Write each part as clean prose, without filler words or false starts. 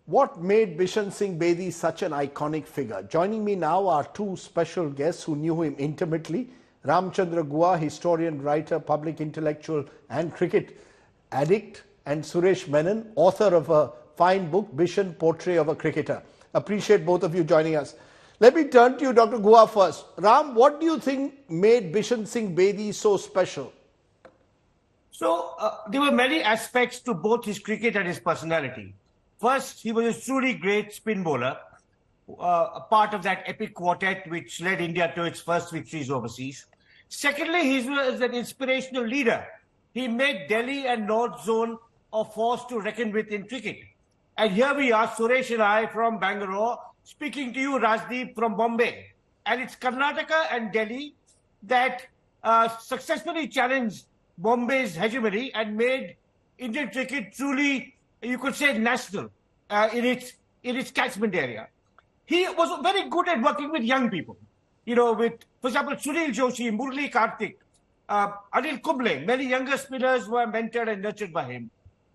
What made Bishan Singh Bedi such an iconic figure? Joining me now are two special guests who knew him intimately. Ramachandra Guha, historian, writer, public intellectual and cricket addict, and Suresh Menon, author of a fine book, Bishan Portrait of a Cricketer. Appreciate both of you joining us. Let me turn to you, Dr. Guha, first. Ram, what do you think made Bishan Singh Bedi so special? So, there were many aspects to both his cricket and his personality. First, he was a truly great spin bowler, a part of that epic quartet which led India to its first victories overseas. Secondly, he was an inspirational leader. He made Delhi and North Zone a force to reckon with in cricket. And here we are, Suresh and I from Bangalore, speaking to you, Rajdeep, from Bombay. And it's Karnataka and Delhi that successfully challenged Bombay's hegemony and made Indian cricket truly, you could say, national in its catchment area. He was very good at working with young people. You know, with, for example, Sunil Joshi, Murli Karthik, Anil Kumble, many younger spinners were mentored and nurtured by him.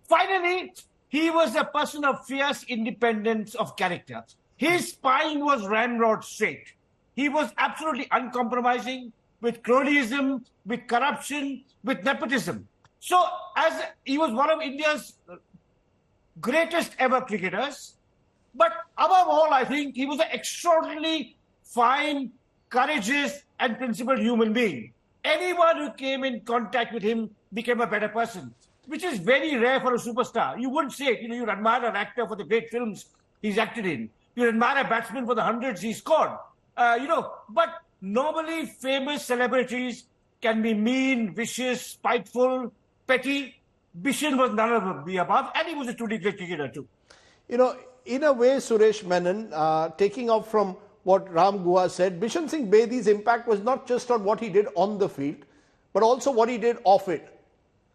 Finally, he was a person of fierce independence of character. His spine was ramrod straight. He was absolutely uncompromising with cronyism, with corruption, with nepotism. So, as he was one of India's greatest ever cricketers, but above all, I think he was an extraordinarily fine, courageous and principled human being. Anyone who came in contact with him became a better person, which is very rare for a superstar. You wouldn't say it. You know, you'd admire an actor for the great films he's acted in. You'd admire a batsman for the hundreds he scored. But normally famous celebrities can be mean, vicious, spiteful, petty. Bishan was none of the above, and he was a truly great cricketer too. You know, in a way, Suresh Menon, taking off from what Ram Guha said, Bishan Singh Bedi's impact was not just on what he did on the field, but also what he did off it.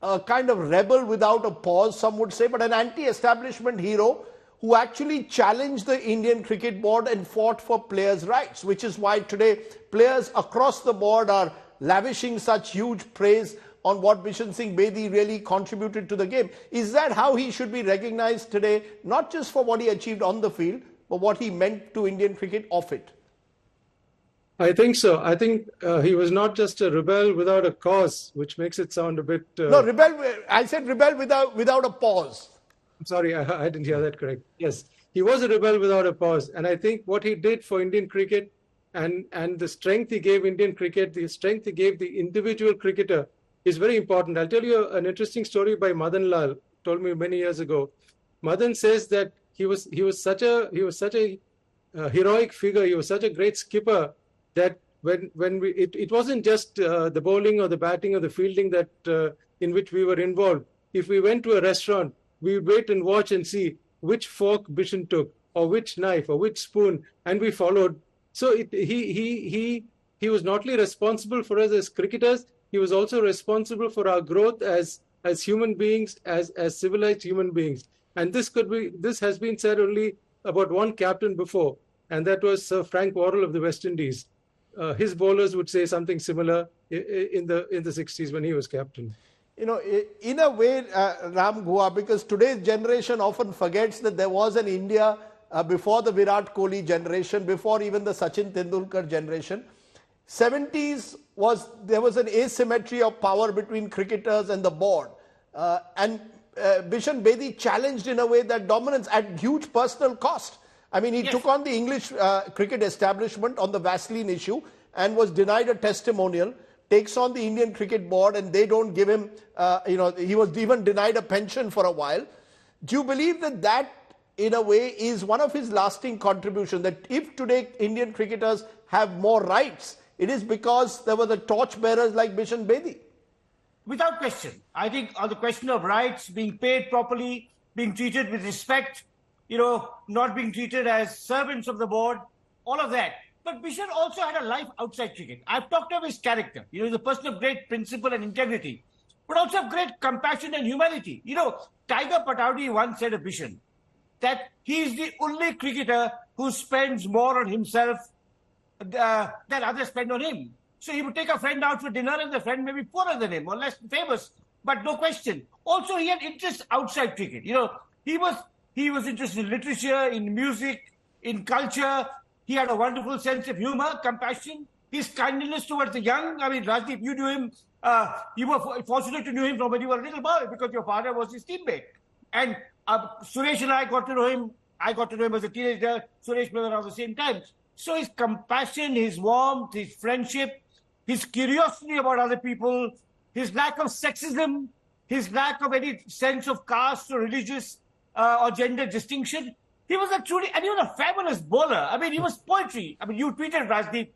A kind of rebel without a pause, some would say, but an anti-establishment hero who actually challenged the Indian Cricket Board and fought for players' rights, which is why today players across the board are lavishing such huge praise on what Bishan Singh Bedi really contributed to the game. Is that how he should be recognized today, not just for what he achieved on the field, but what he meant to Indian cricket off it? I think so. I think he was not just a rebel without a cause, which makes it sound a bit... No, rebel. I said rebel without a pause. I'm sorry, I didn't hear that correct. Yes, he was a rebel without a pause. And I think what he did for Indian cricket and the strength he gave Indian cricket, the strength he gave the individual cricketer is very important. I'll tell you an interesting story by Madan Lal, told me many years ago. Madan says that he was such a heroic figure. He was such a great skipper that it wasn't just the bowling or the batting or the fielding that in which we were involved. If we went to a restaurant, we would wait and watch and see which fork Bishan took, or which knife, or which spoon, and we followed. So he was not only responsible for us as cricketers, he was also responsible for our growth as human beings, as civilized human beings. And this has been said only about one captain before, and that was Sir Frank Worrell of the West Indies. His bowlers would say something similar in the 60s when he was captain. You know, in a way, Ram Guha, because today's generation often forgets that there was an India before the Virat Kohli generation, before even the Sachin Tendulkar generation. 70s there was an asymmetry of power between cricketers and the board. And Bishan Bedi challenged in a way that dominance at huge personal cost. I mean, he took on the English cricket establishment on the Vaseline issue and was denied a testimonial, takes on the Indian Cricket Board and they don't give him, he was even denied a pension for a while. Do you believe that in a way is one of his lasting contributions, that if today Indian cricketers have more rights, it is because there were the torchbearers like Bishan Bedi? Without question. I think on the question of rights, being paid properly, being treated with respect, not being treated as servants of the board, all of that. But Bishan also had a life outside cricket. I've talked of his character. He's a person of great principle and integrity, but also of great compassion and humanity. Tiger Pataudi once said of Bishan that he is the only cricketer who spends more on himself than others spend on him. So he would take a friend out for dinner and the friend may be poorer than him or less famous, but no question. Also, he had interests outside cricket. He He was interested in literature, in music, in culture. He had a wonderful sense of humor, compassion, his kindness towards the young. I mean, Rajdeep, you knew him. You were fortunate to know him from when you were a little boy because your father was his teammate. And Suresh and I got to know him. I got to know him as a teenager. Suresh was around the same time. So his compassion, his warmth, his friendship, his curiosity about other people, his lack of sexism, his lack of any sense of caste or religious or gender distinction. He was a truly, and he was a fabulous bowler. I mean, he was poetry. I mean, you tweeted, Rajdeep,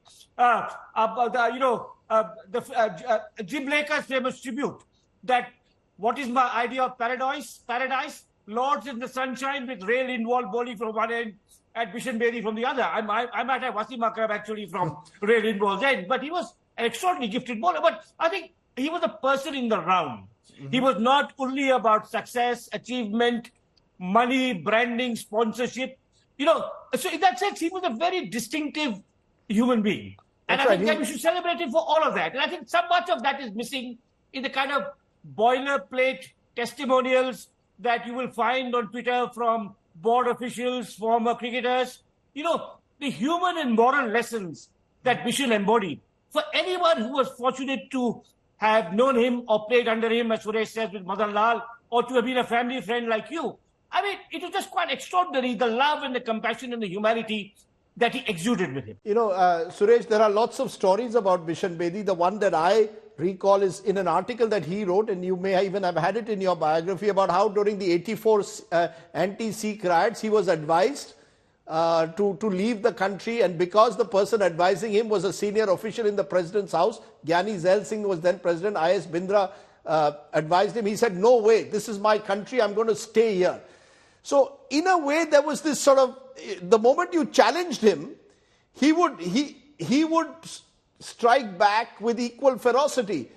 Jim Laker's famous tribute that what is my idea of paradise? Paradise, lords in the sunshine with rail involved bowling from one end and Bishan Bedi from the other. I might have Wasim Akram actually from rail involved end, but he was an extraordinarily gifted bowler. But I think he was a person in the round. Mm-hmm. He was not only about success, achievement, money, branding, sponsorship. So in that sense, he was a very distinctive human being. And I think that we should celebrate him for all of that. And I think so much of that is missing in the kind of boilerplate testimonials that you will find on Twitter from board officials, former cricketers. The human and moral lessons that Bishan embodied. For anyone who was fortunate to have known him or played under him, as Suresh says, with Madan Lal, or to have been a family friend like you, I mean, it was just quite extraordinary, the love and the compassion and the humanity that he exuded with him. Suresh, there are lots of stories about Bishan Bedi. The one that I recall is in an article that he wrote, and you may even have had it in your biography, about how during the 84 anti-Sikh riots, he was advised to leave the country, and because the person advising him was a senior official in the president's house, Gyani Zail Singh was then president, I.S. Bindra advised him, he said, no way, this is my country, I'm going to stay here. So in a way, there was this sort of, the moment you challenged him, he would strike back with equal ferocity.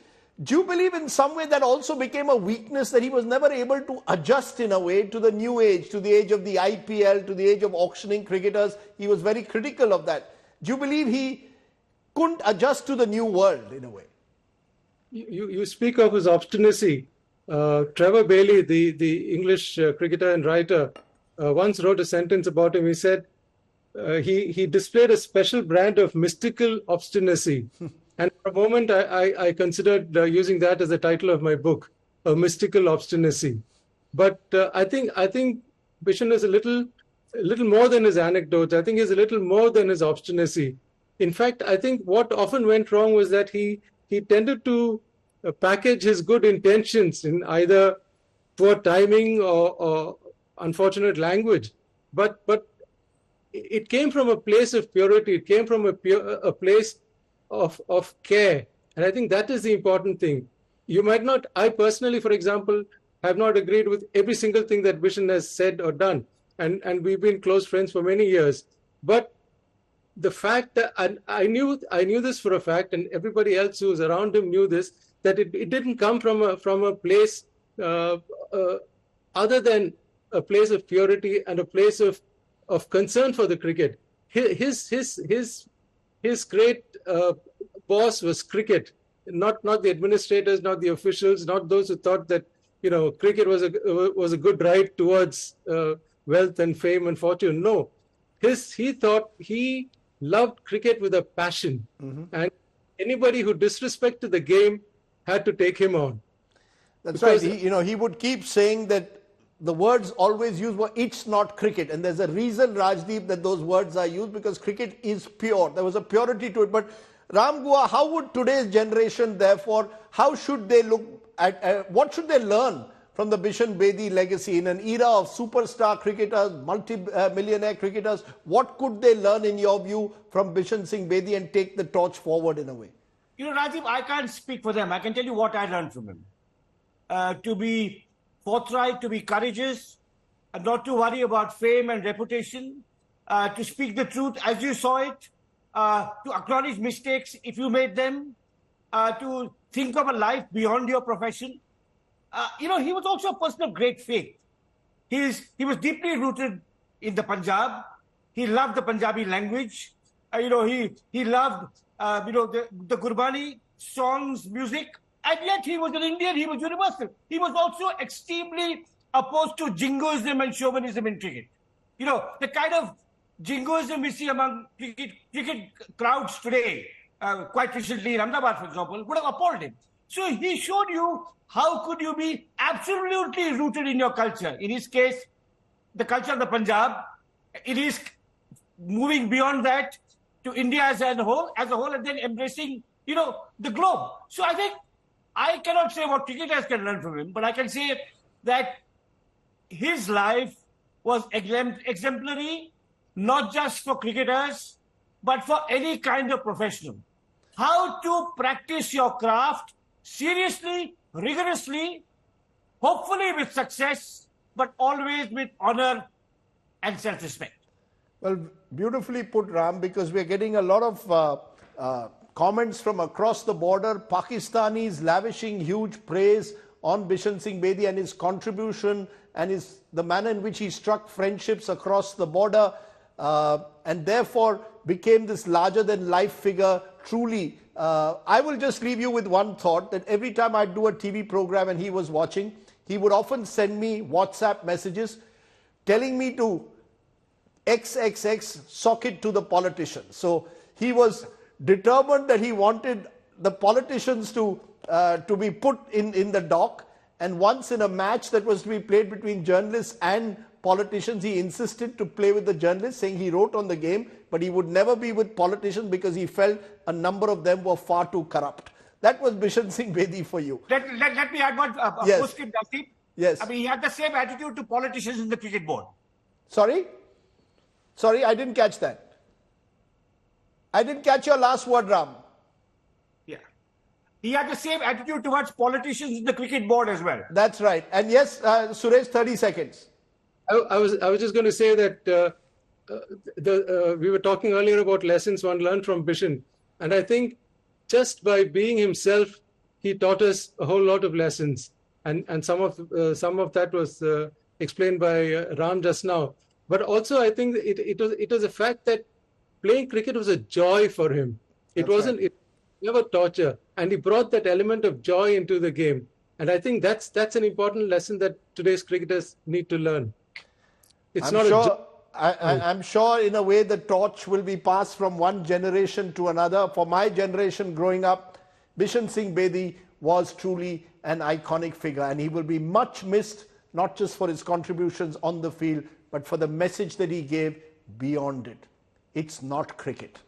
Do you believe in some way that also became a weakness, that he was never able to adjust in a way to the new age, to the age of the IPL, to the age of auctioning cricketers? He was very critical of that. Do you believe he couldn't adjust to the new world in a way? You speak of his obstinacy. Trevor Bailey, the English cricketer and writer, once wrote a sentence about him. He said he displayed a special brand of mystical obstinacy. And for a moment, I considered using that as the title of my book, A Mystical Obstinacy. But I think Bishan is a little more than his anecdotes. I think he's a little more than his obstinacy. In fact, I think what often went wrong was that he tended to package his good intentions in either poor timing or unfortunate language. But it came from a place of purity. It came from a place of care. And I think that is the important thing. You might not, I personally, for example, have not agreed with every single thing that Bishan has said or done. And we've been close friends for many years. But the fact that, and I knew this for a fact, and everybody else who was around him knew this, that it didn't come from a place other than a place of purity and a place of concern for the cricket. His great boss was cricket, not the administrators, not the officials, not those who thought that cricket was a good ride towards wealth and fame and fortune. No, he thought he loved cricket with a passion, and anybody who disrespected the game had to take him on. That's because, right. He would keep saying that the words always used were, it's not cricket. And there's a reason, Rajdeep, that those words are used, because cricket is pure. There was a purity to it. But Ram Guha, how would today's generation, therefore, how should they look at, what should they learn from the Bishan Bedi legacy in an era of superstar cricketers, multi-millionaire cricketers? What could they learn, in your view, from Bishan Singh Bedi and take the torch forward in a way? Rajiv, I can't speak for them. I can tell you what I learned from him. To be forthright, to be courageous, not to worry about fame and reputation, to speak the truth as you saw it, to acknowledge mistakes if you made them, to think of a life beyond your profession. He was also a person of great faith. He was deeply rooted in the Punjab. He loved the Punjabi language. He loved the Gurbani songs, music, and yet he was an Indian. He was universal. He was also extremely opposed to jingoism and chauvinism in cricket. You know, the kind of jingoism we see among cricket crowds today, quite recently in Ahmedabad, for example, would have appalled him. So he showed you how could you be absolutely rooted in your culture. In his case, the culture of the Punjab. It is moving beyond that to India as a whole, and then embracing, you know, the globe. So I think I cannot say what cricketers can learn from him, but I can say that his life was exemplary, not just for cricketers, but for any kind of professional. How to practice your craft seriously, rigorously, hopefully with success, but always with honor and self-respect. Well, beautifully put, Ram, because we're getting a lot of comments from across the border. Pakistanis lavishing huge praise on Bishan Singh Bedi and his contribution and the manner in which he struck friendships across the border and therefore became this larger-than-life figure. Truly, I will just leave you with one thought, that every time I'd do a TV program and he was watching, he would often send me WhatsApp messages telling me to XXX socket to the politicians. So he was determined that he wanted the politicians to be put in the dock. And once in a match that was to be played between journalists and politicians, he insisted to play with the journalists, saying he wrote on the game, but he would never be with politicians because he felt a number of them were far too corrupt. That was Bishan Singh Bedi for you. Let me add one Yes. postscript, Dasdeep. Yes. I mean, he had the same attitude to politicians in the cricket board. Sorry? Sorry, I didn't catch that. I didn't catch your last word, Ram. Yeah. He had the same attitude towards politicians in the cricket board as well. That's right. And yes, Suresh, 30 seconds. I was just going to say that we were talking earlier about lessons one learned from Bishan, and I think just by being himself, he taught us a whole lot of lessons, and some of that was explained by Ram just now. But also, I think it was a fact that playing cricket was a joy for him. It wasn't never torture, and he brought that element of joy into the game. And I think that's an important lesson that today's cricketers need to learn. It's I'm sure in a way the torch will be passed from one generation to another. For my generation growing up, Bishan Singh Bedi was truly an iconic figure, and he will be much missed, not just for his contributions on the field, but for the message that he gave beyond it. It's not cricket.